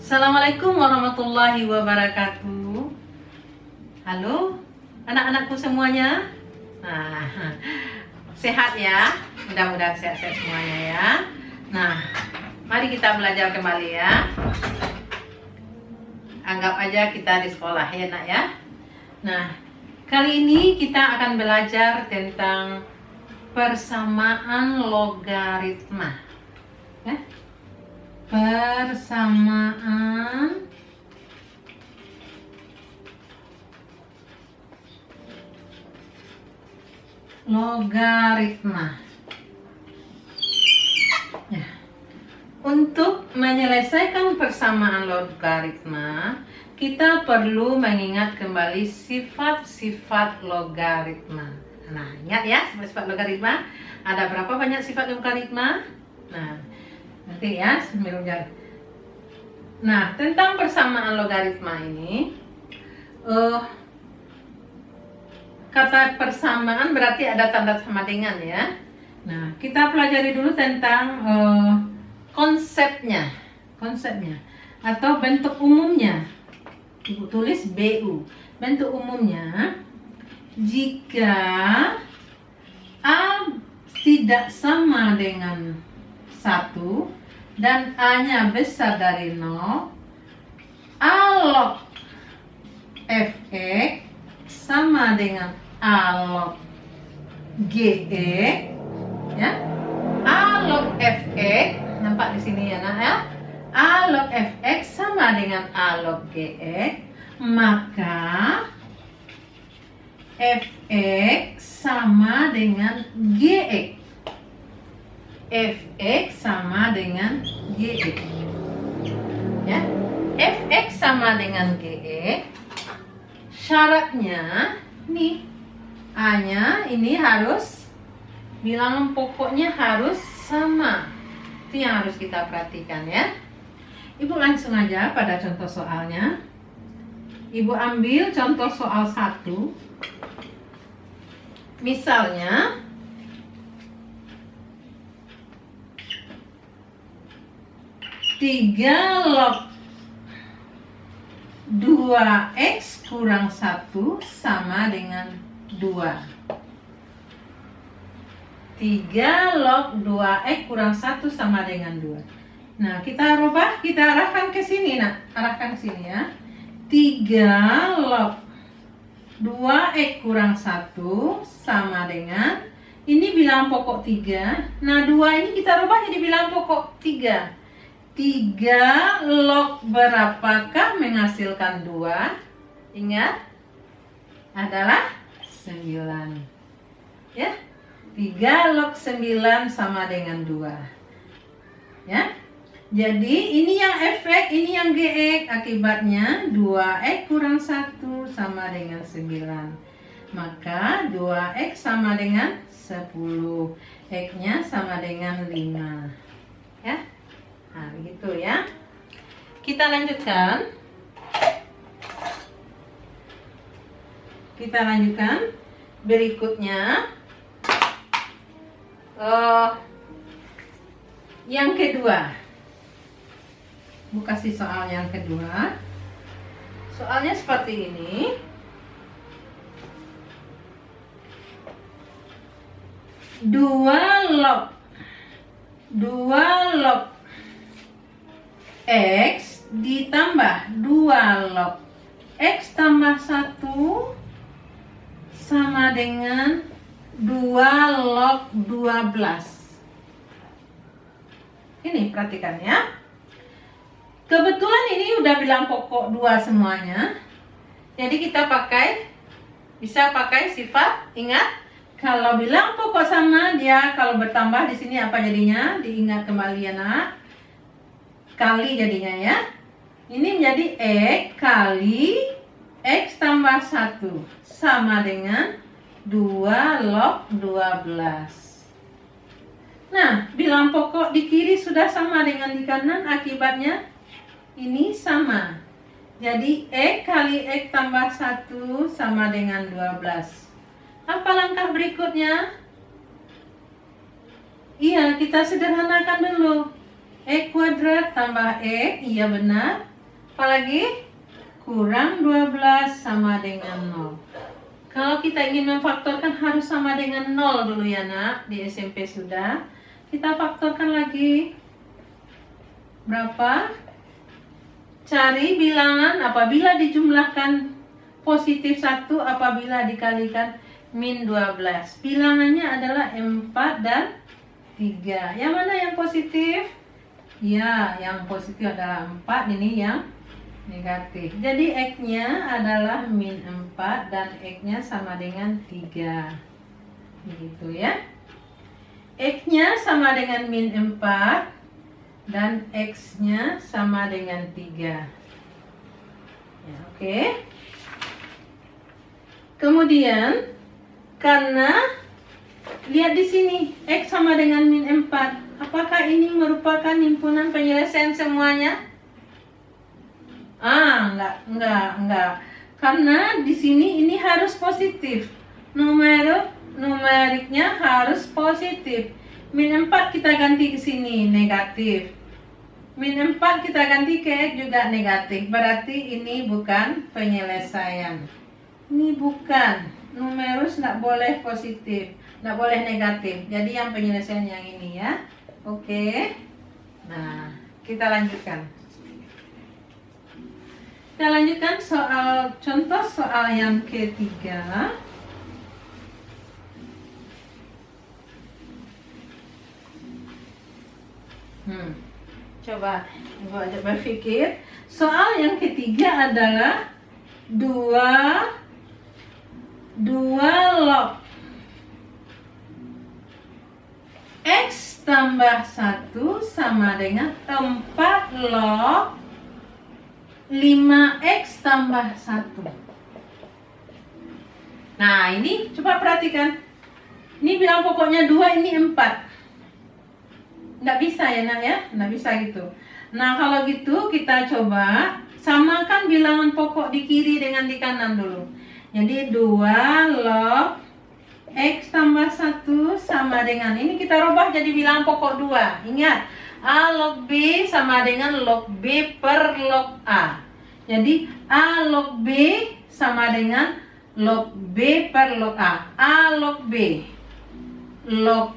Assalamualaikum warahmatullahi wabarakatuh. Halo anak-anakku semuanya. Nah, sehat ya. Mudah-mudahan sehat-sehat semuanya ya. Nah, mari kita belajar kembali ya. Anggap aja kita di sekolah ya nak ya. Nah, kali ini kita akan belajar tentang persamaan logaritma ya. Persamaan logaritma ya. Untuk menyelesaikan persamaan logaritma, kita perlu mengingat kembali sifat-sifat logaritma. Nah, ingat ya, sifat-sifat logaritma. Ada berapa banyak sifat logaritma? Nah, nanti ya, nah, tentang persamaan logaritma ini, kata persamaan berarti ada tanda sama dengan ya. Nah, kita pelajari dulu tentang konsepnya atau bentuk umumnya. Ibu tulis BU. Bentuk umumnya, jika A tidak sama dengan 1 dan A-nya besar dari 0, A log Fx sama dengan A log Ge ya. A log Fx, nampak di sini ya nak ya. A log Fx sama dengan A log Gx, maka Fx sama dengan Gx. Fx sama dengan Gx ya. Fx sama dengan Gx, syaratnya nih A-nya ini harus, bilangan pokoknya harus sama. Itu yang harus kita perhatikan ya. Ibu langsung aja pada contoh soalnya. Ibu ambil contoh soal 1. Misalnya 3 log 2x kurang 1 sama dengan 2. 3 log 2x kurang 1 sama dengan 2. Nah, kita rubah, kita arahkan ke sini nak. Arahkan ke sini ya. 3 log 2x kurang 1 sama dengan, ini bilangan pokok 3. Nah, 2 ini kita rubah jadi bilangan pokok 3. 3 log berapakah menghasilkan 2? Ingat, adalah 9 ya. 3 log 9 sama dengan 2 ya. Jadi ini yang Fx, ini yang Gx. Akibatnya 2x kurang 1 sama dengan 9. Maka 2x sama dengan 10. X-nya sama dengan 5 ya. Nah, begitu ya. Kita lanjutkan. Berikutnya yang kedua. Bu kasih soal yang kedua. Soalnya seperti ini. Dua log X ditambah 2 log X tambah 1 sama dengan 2 log 12. Ini perhatikan ya. Kebetulan ini udah bilang pokok 2 semuanya. Jadi kita bisa pakai sifat. Ingat, kalau bilang pokok sama, dia kalau bertambah di sini apa jadinya? Diingat kembali ya nak. Kali jadinya ya. Ini menjadi X kali X tambah 1 sama dengan 2 log 12. Nah, bilangan pokok di kiri sudah sama dengan di kanan, akibatnya ini sama. Jadi X kali X tambah 1 sama dengan 12. Apa langkah berikutnya? Iya, kita sederhanakan dulu. X kuadrat tambah X, iya benar, Apalagi? Kurang 12 sama dengan 0. Kalau kita ingin memfaktorkan harus sama dengan 0 dulu ya nak. Di SMP sudah. Kita faktorkan lagi. Berapa? Cari bilangan apabila dijumlahkan positif 1, apabila dikalikan min 12. Bilangannya adalah 4 dan 3. Yang mana yang positif? Ya, yang positif adalah 4, ini yang negatif. Jadi X-nya adalah min 4 dan X-nya sama dengan 3. Begitu ya. X-nya sama dengan min 4 dan X-nya sama dengan 3. Ya, oke. Kemudian karena lihat di sini X sama dengan min 4. Apakah ini merupakan himpunan penyelesaian semuanya? Enggak. Karena di sini ini harus positif. Numeriknya harus positif. Min 4 kita ganti ke sini negatif. Min 4 kita ganti ke X juga negatif. Berarti ini bukan penyelesaian. Ini bukan. Numerus enggak boleh positif, enggak boleh negatif. Jadi yang penyelesaian yang ini ya. Oke. Nah, kita lanjutkan. Kita lanjutkan contoh soal yang ketiga. Coba Ibu ajak berpikir. Soal yang ketiga adalah 2 log X tambah 1 sama dengan 4 log 5X tambah 1. Nah ini coba perhatikan. Ini bilang pokoknya 2, ini 4. Nggak bisa ya nak ya, nggak bisa gitu. Nah kalau gitu kita coba samakan bilangan pokok di kiri dengan di kanan dulu. Jadi 2 log X tambah 1 sama dengan, ini kita rubah jadi bilangan pokok 2. Ingat, A log B sama dengan log B per log A. Jadi A log B sama dengan log B per log A. A log B, log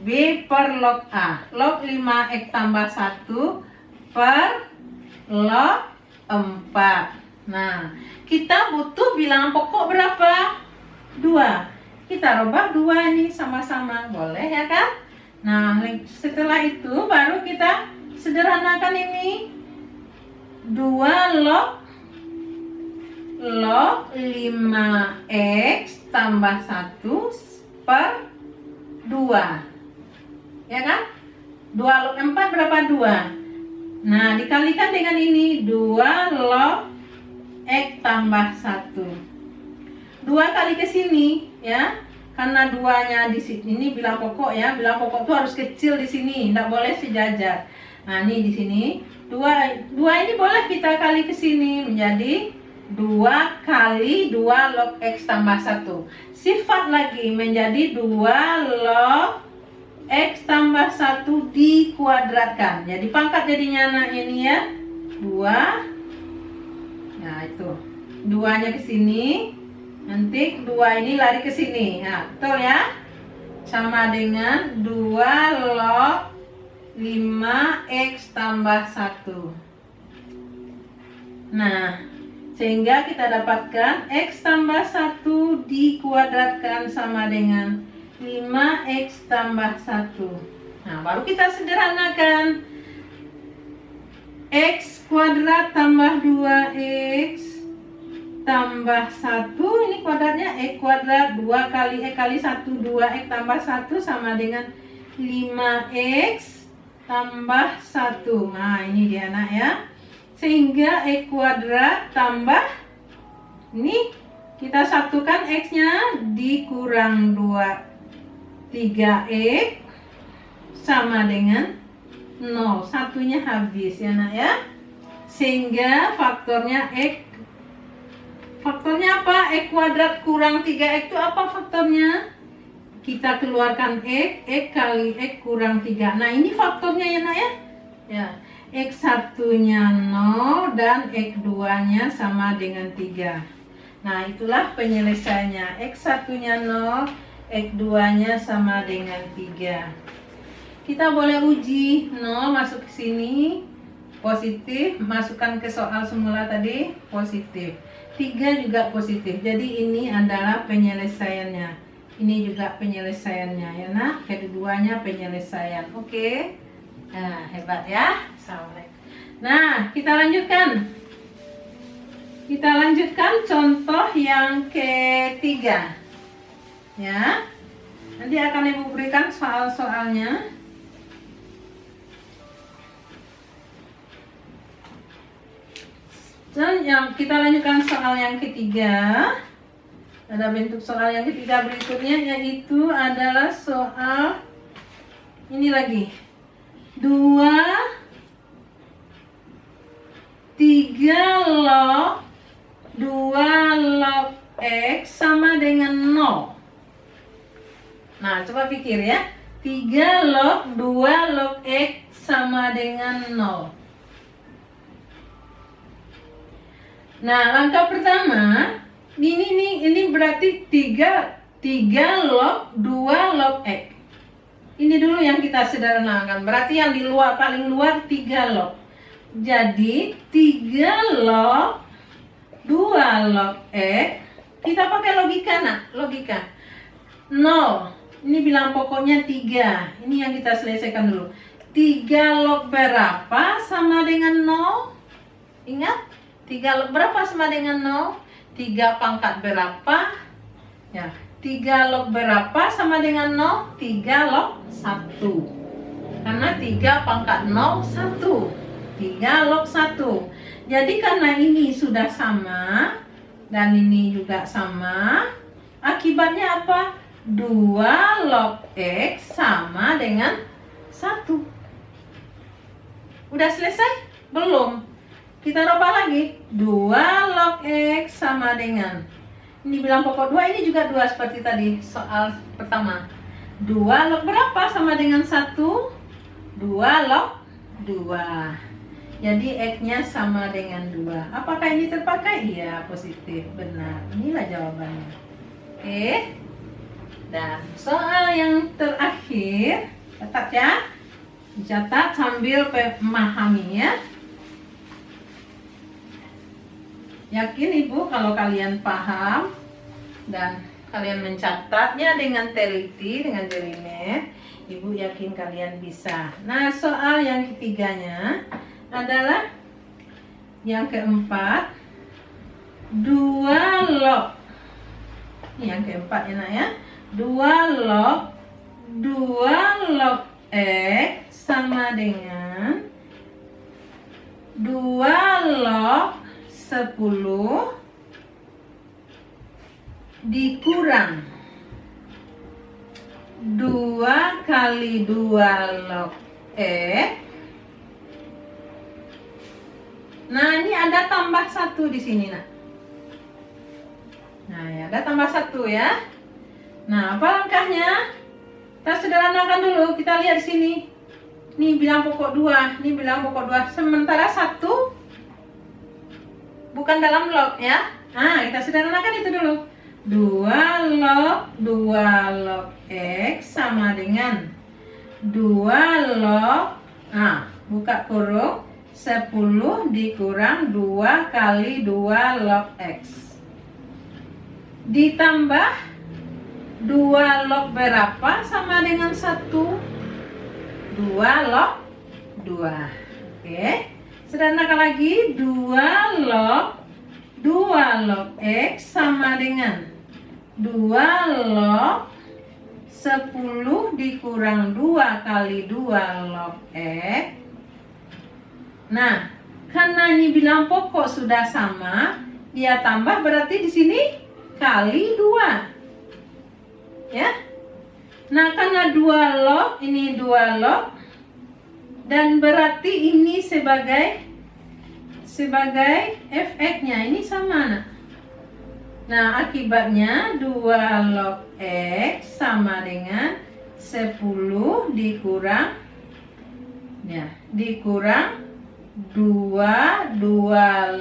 B per log A. Log 5X tambah 1 per log 4. Nah, kita butuh bilangan pokok berapa? 2. Kita rubah 2 ini sama-sama, boleh ya kan? Nah, setelah itu baru kita sederhanakan ini. 2 log 5X tambah 1 per 2. Ya kan? 2 log 4 berapa? 2. Nah, dikalikan dengan ini 2 log X tambah 1. 2 kali ke sini ya. Karena 2-nya di sini, ini bilang pokok ya. Bilang pokok itu harus kecil di sini, tidak boleh sejajar. Nah, ini di sini 2 ini boleh kita kali ke sini menjadi 2 kali 2 log X tambah 1. Sifat lagi menjadi 2 log X tambah 1 dikuadratkan. Jadi pangkat jadinya anak ini ya 2. Nah itu 2-nya ke sini, nanti 2 ini lari ke sini. Nah betul ya, sama dengan 2 log 5X tambah 1. Nah sehingga kita dapatkan X tambah 1 dikuadratkan sama dengan 5X tambah 1. Nah baru kita sederhanakan. X kuadrat tambah 2X tambah 1, ini kuadratnya X kuadrat 2 kali X kali 1, 2X tambah 1 sama dengan 5X tambah 1. Nah ini dia nak ya. Sehingga X kuadrat tambah, ini kita satukan X-nya dikurang 2, 3X sama dengan 0. Satunya habis ya nak ya. Sehingga faktornya X, faktornya apa? X kuadrat kurang 3X itu apa faktornya? Kita keluarkan X kali X kurang 3. Nah ini faktornya ya nak ya. Ya, X1-nya 0 dan X2-nya sama dengan 3. Nah, itulah penyelesaiannya. X1-nya 0, X2-nya sama dengan 3. Kita boleh uji 0 masuk ke sini, positif, masukkan ke soal semula tadi, positif. 3 juga positif. Jadi ini adalah penyelesaiannya. Ini juga penyelesaiannya ya nah. Keduanya penyelesaian. Oke. Nah, hebat ya. Assalamualaikum. Nah, kita lanjutkan. Kita lanjutkan contoh yang ketiga. Ya. Nanti akan Ibu berikan soal-soalnya. Dan kita lanjutkan soal yang ketiga. Ada bentuk soal yang ketiga berikutnya, yaitu adalah soal ini lagi. 2, 3 log 2 log X sama dengan 0. Nah, coba pikir ya. 3 log 2 log X sama dengan 0. Nah, langkah pertama, ini berarti 3 log 2 log X. Ini dulu yang kita sederhanakan. Berarti yang di luar, paling luar 3 log. Jadi 3 log 2 log X, kita pakai logika nak, logika. 0, ini bilang pokoknya 3. Ini yang kita selesaikan dulu. 3 log berapa sama dengan 0? Ingat? 3 log berapa sama dengan 0? 3 pangkat berapa? Ya, 3 log berapa sama dengan 0? 3 log 1. Karena 3 pangkat 0, 1. 3 log 1. Jadi karena ini sudah sama, dan ini juga sama, akibatnya apa? 2 log X sama dengan 1. Udah selesai? Belum. Kita rubah lagi. 2 log X sama dengan, ini bilang pokok 2, ini juga 2 seperti tadi soal pertama. 2 log berapa sama dengan 1? 2 log 2. Jadi X-nya sama dengan 2. Apakah ini terpakai? Iya, positif. Benar. Inilah jawabannya. Oke. Dan soal yang terakhir, catat ya. Catat sambil memahami ya. Yakin Ibu kalau kalian paham dan kalian mencatatnya dengan teliti, dengan jelimet, Ibu yakin kalian bisa. Nah, soal yang ketiganya adalah yang keempat, 2 log. Ini yang keempat ya nak ya. 2 log 2 log X sama dengan 2 log 10 dikurang 2 kali 2 log X. Nah, ini ada tambah 1 di sini nak. Nah, ya, ada tambah 1 ya. Nah, apa langkahnya? Kita sederhanakan dulu. Kita lihat di sini. Ini bilang pokok 2, ini bilang pokok 2. Sementara 1 bukan dalam log ya. Nah, kita sederhanakan itu dulu. 2 log 2 log X sama dengan 2 log, buka kurung, 10 dikurang 2 kali 2 log X. Ditambah 2 log berapa sama dengan 1? 2 log 2. Oke. Sederhanakan lagi, 2 log 2 log X sama dengan 2 log 10 dikurang 2 kali 2 log X. Nah, karena ini bilang pokok sudah sama, dia tambah berarti di sini kali 2. Ya. Nah, karena 2 log, ini 2 log, dan berarti ini sebagai fx-nya ini sama nak. Nah, akibatnya 2 log X sama dengan 10 dikurang, ya, dikurang 2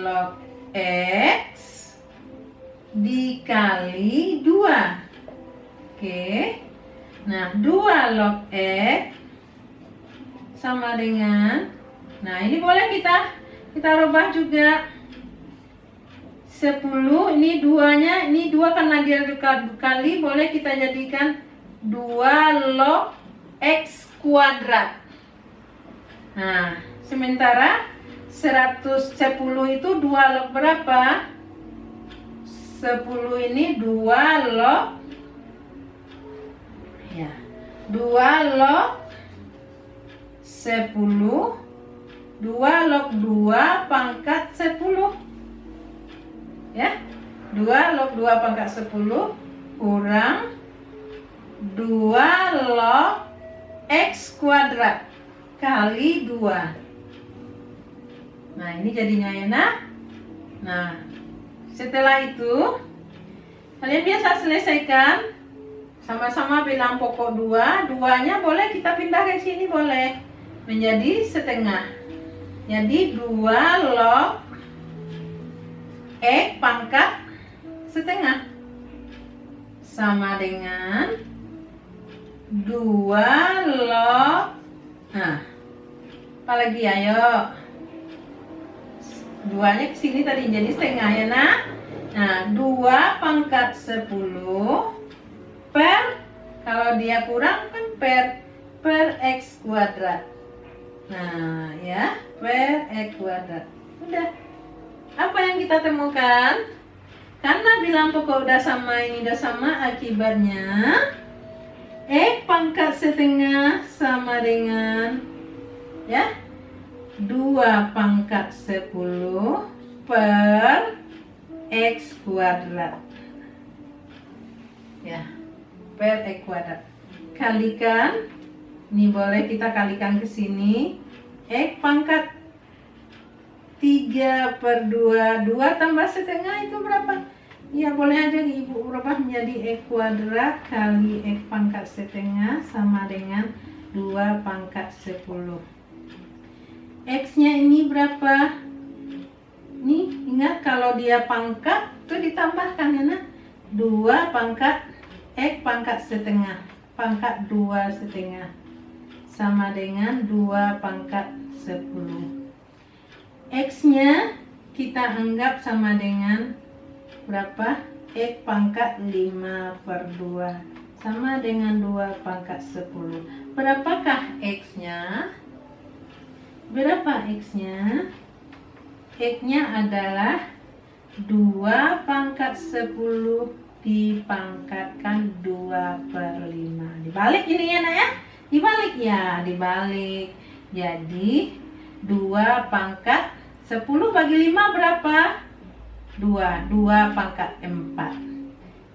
log X dikali 2. Oke. Nah, 2 log X sama dengan, nah ini boleh kita rubah juga. 10, ini 2-nya, ini 2 karena dia dikali, boleh kita jadikan 2 log X kuadrat. Nah, sementara 110 itu 2 log berapa? 10 ini 2 log, ya, 2 log 10, 2 log 2 pangkat 10, ya, 2 log 2 pangkat 10 kurang 2 log X kuadrat kali 2. Nah, ini jadinya ya, nak. Nah, setelah itu kalian biasa selesaikan, sama-sama bilang pokok 2. 2-nya boleh kita pindah ke sini, boleh menjadi setengah. Jadi 2 log X pangkat setengah sama dengan 2 log, nah apa lagi, ayo, 2-nya ke sini tadi jadi setengah ya, nak. Nah, 2 pangkat 10 per, kalau dia kurang kan per X kuadrat. Nah, ya, per X kuadrat. Udah. Apa yang kita temukan? Karena bilang pokok udah sama, ini udah sama, akibatnya X pangkat setengah sama dengan, ya, 2 pangkat 10 per X kuadrat. Ya, per X kuadrat. Kalikan, ini boleh kita kalikan ke sini. X pangkat 3 per 2, 2 tambah setengah itu berapa? Ya, boleh aja ibu ubah menjadi X kuadrat kali X pangkat setengah sama dengan 2 pangkat 10. X-nya ini berapa? Nih, ingat kalau dia pangkat itu ditambahkan ya, nah. 2 pangkat X pangkat setengah, pangkat 2 setengah sama dengan 2 pangkat 10. X-nya kita anggap sama dengan berapa? X pangkat 5 per 2 sama dengan 2 pangkat 10. Berapakah X-nya? Berapa X-nya? X-nya adalah 2 pangkat 10 dipangkatkan 2 per 5. Dibalik ini ya, nak ya? Dibalik ya, dibalik. Jadi 2 pangkat 10 bagi 5 berapa? 2 pangkat 4.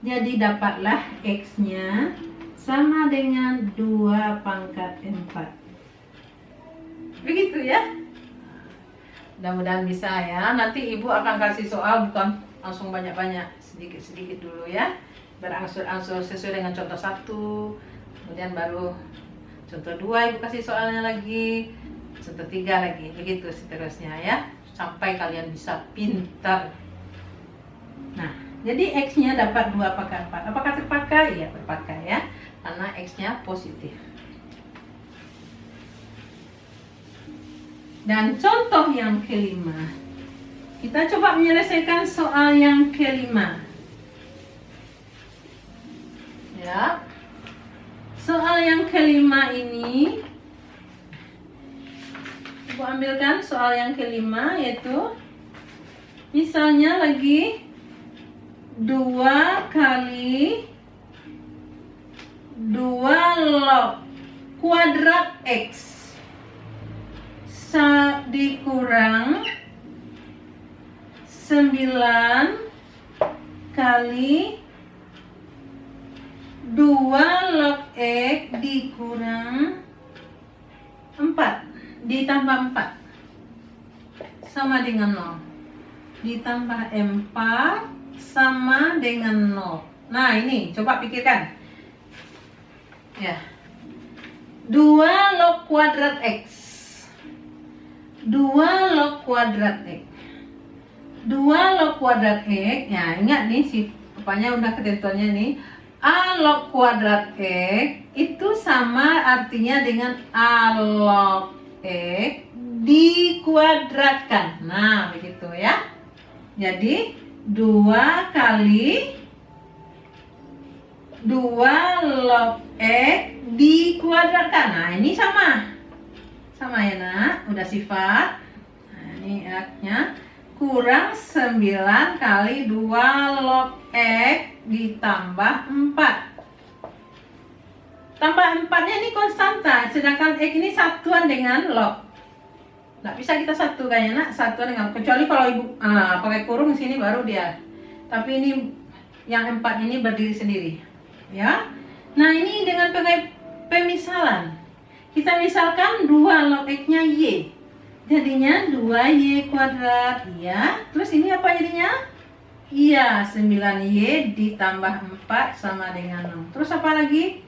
Jadi dapatlah X-nya sama dengan 2 pangkat 4. Begitu ya. Mudah-mudahan bisa ya. Nanti ibu akan kasih soal, bukan langsung banyak-banyak, sedikit-sedikit dulu ya. Berangsur-angsur sesuai dengan contoh 1. Kemudian baru contoh 2 ibu kasih soalnya lagi. Contoh 3 lagi. Begitu seterusnya ya. Sampai kalian bisa pintar. Nah, jadi X-nya dapat 2 pangkat 4. Apakah terpakai? Ya, terpakai ya. Karena X-nya positif. Dan contoh yang kelima. Kita coba menyelesaikan soal yang kelima. Ya. Soal yang kelima ini, ibu ambilkan soal yang kelima, yaitu misalnya lagi 2 kali 2 log kuadrat X dikurang 9 kali 2 log X dikurang 4 ditambah 4 sama dengan 0. Ditambah 4 sama dengan 0. Nah, ini coba pikirkan. Ya. 2 log kuadrat X. 2 log kuadrat X. 2 log kuadrat X, ya ingat nih si apanya udah ketentuannya nih. A log kuadrat X itu sama artinya dengan A log X dikuadratkan. Nah, begitu ya. Jadi 2 kali 2 log X dikuadratkan. Nah, ini sama. Sama ya, Nak. Udah sifat. Nah, ini X-nya kurang 9 kali 2 log X ditambah 4. Tambah 4-nya ini konstanta, sedangkan X ini satuan dengan log. Nggak bisa kita satukan ya, Nak. Satuan dengan, kecuali kalau Ibu pakai kurung di sini baru dia. Tapi ini yang 4 ini berdiri sendiri. Ya. Nah, ini dengan pakai pemisalan. Kita misalkan 2 log X-nya Y. Jadinya 2Y kuadrat, ya. Terus ini apa jadinya? Iya, 9Y ditambah 4 sama dengan 6. Terus apa lagi?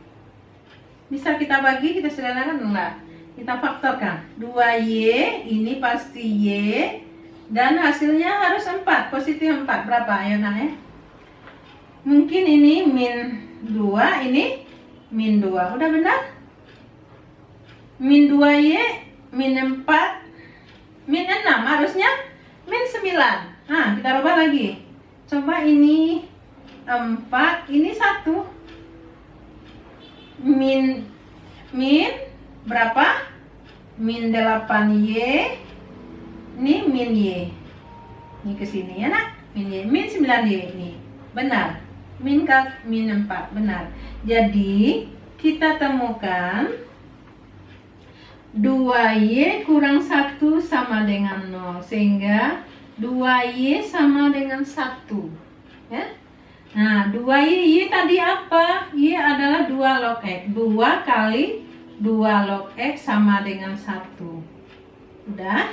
Bisa kita bagi, kita sederhanakan enggak? Kita faktorkan. 2Y, ini pasti Y. Dan hasilnya harus 4, positif 4. Berapa? Ayo, Nak ya. Mungkin ini min 2, ini min 2. Udah benar? Min 2Y, min 4, min 6, harusnya min 9. Nah, kita rubah lagi. Coba ini 4, ini 1. Min berapa? Min 8Y. Ini min Y. Ini ke sini ya, Nak. Min Y, min 9Y ini. Benar. Min 4, benar. Jadi, kita temukan 2Y kurang 1 sama dengan 0, sehingga 2Y sama dengan 1 ya. Nah, 2Y tadi apa? Y adalah 2 log X. 2 kali 2 log X sama dengan 1. Udah?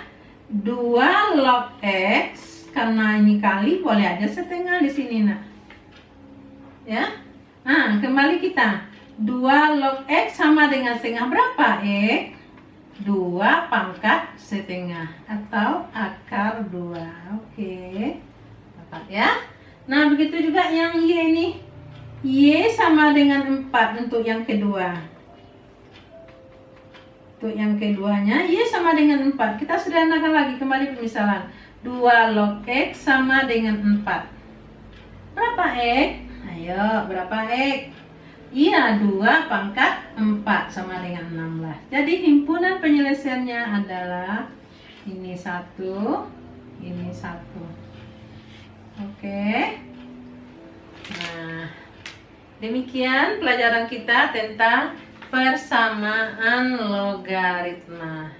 2 log X, karena ini kali boleh aja setengah di sini, Nak. Ya. Nah, kembali kita. 2 log X sama dengan setengah berapa? X 2 pangkat setengah atau akar 2. Oke. Dapat ya. Nah, begitu juga yang Y ini. Y sama dengan 4 untuk yang kedua. Untuk yang keduanya, Y sama dengan 4. Kita sederhanakan lagi, kembali pemisalan. 2 log X sama dengan 4. Berapa X? Ayo, berapa X? Iya, 2 pangkat 4 sama dengan 16. Jadi himpunan penyelesaiannya adalah ini 1, ini 1. Oke. Nah, demikian pelajaran kita tentang persamaan logaritma.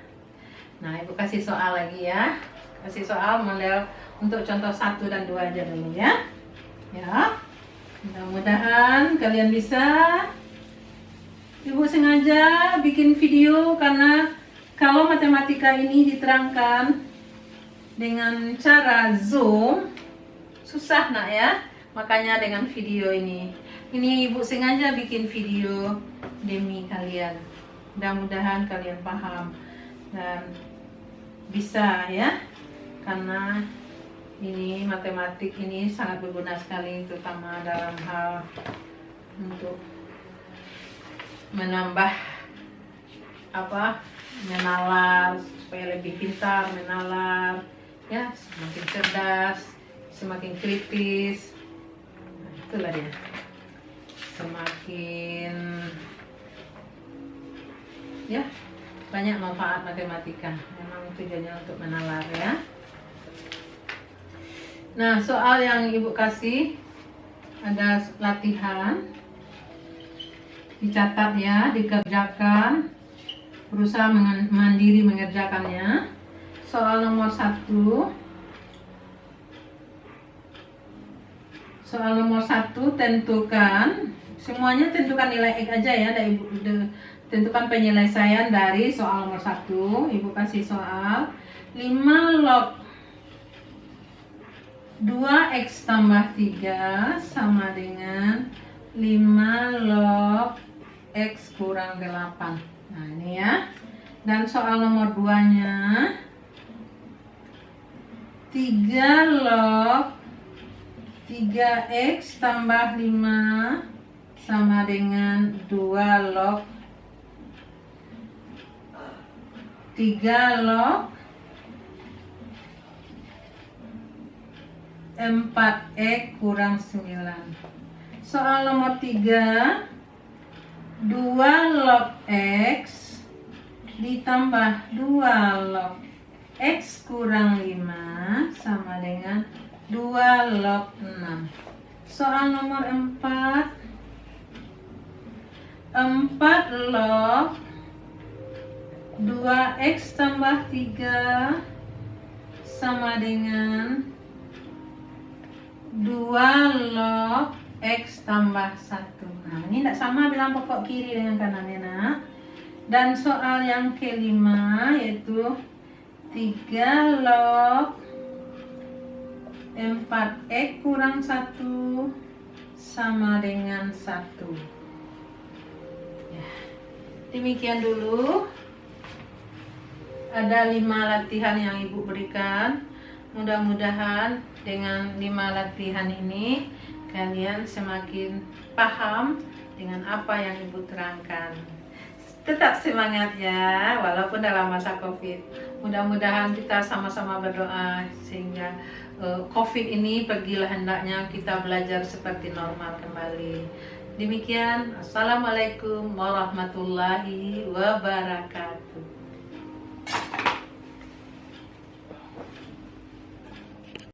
Nah, Ibu kasih soal lagi ya. Kasih soal model untuk contoh 1 dan 2 aja dulu ya. Ya. Mudah-mudahan kalian bisa. Ibu sengaja bikin video karena kalau matematika ini diterangkan dengan cara Zoom susah, Nak ya. Makanya dengan video ini Ibu sengaja bikin video demi kalian. Mudah-mudahan kalian paham dan bisa ya. Karena ini matematik ini sangat berguna sekali, terutama dalam hal untuk menambah menalar supaya lebih pintar menalar ya, semakin cerdas, semakin kritis. Nah, itulah dia, semakin ya banyak manfaat matematika. Memang tujuannya untuk menalar ya. Nah, soal yang Ibu kasih ada latihan, dicatat ya, dikerjakan, berusaha mandiri mengerjakannya. Soal nomor 1. Soal nomor 1, tentukan, semuanya tentukan nilai X aja ya, dari Ibu tentukan penyelesaian dari soal nomor 1. Ibu kasih soal 5 log 2x tambah 3 sama dengan 5 log x kurang 8. Nah, ini ya. Dan soal nomor 2-nya 3 log 3x tambah 5 sama dengan 2 log 3 log 4x kurang 9. Soal nomor 3, 2 log x ditambah 2 log x kurang 5 sama dengan 2 log 6. Soal nomor 4, 4 log 2x tambah 3 sama dengan 2 log x tambah 1. Nah, ini tidak sama bilang pokok kiri dengan kanan ya nak. Dan soal yang kelima yaitu 3 log 4x kurang 1 sama dengan 1. Ya, demikian dulu. Ada 5 latihan yang ibu berikan. Mudah-mudahan dengan 5 latihan ini kalian semakin paham dengan apa yang ibu terangkan. Tetap semangat ya, walaupun dalam masa COVID. Mudah-mudahan kita sama-sama berdoa sehingga COVID ini pergilah hendaknya kita belajar seperti normal kembali. Demikian, Assalamualaikum warahmatullahi wabarakatuh.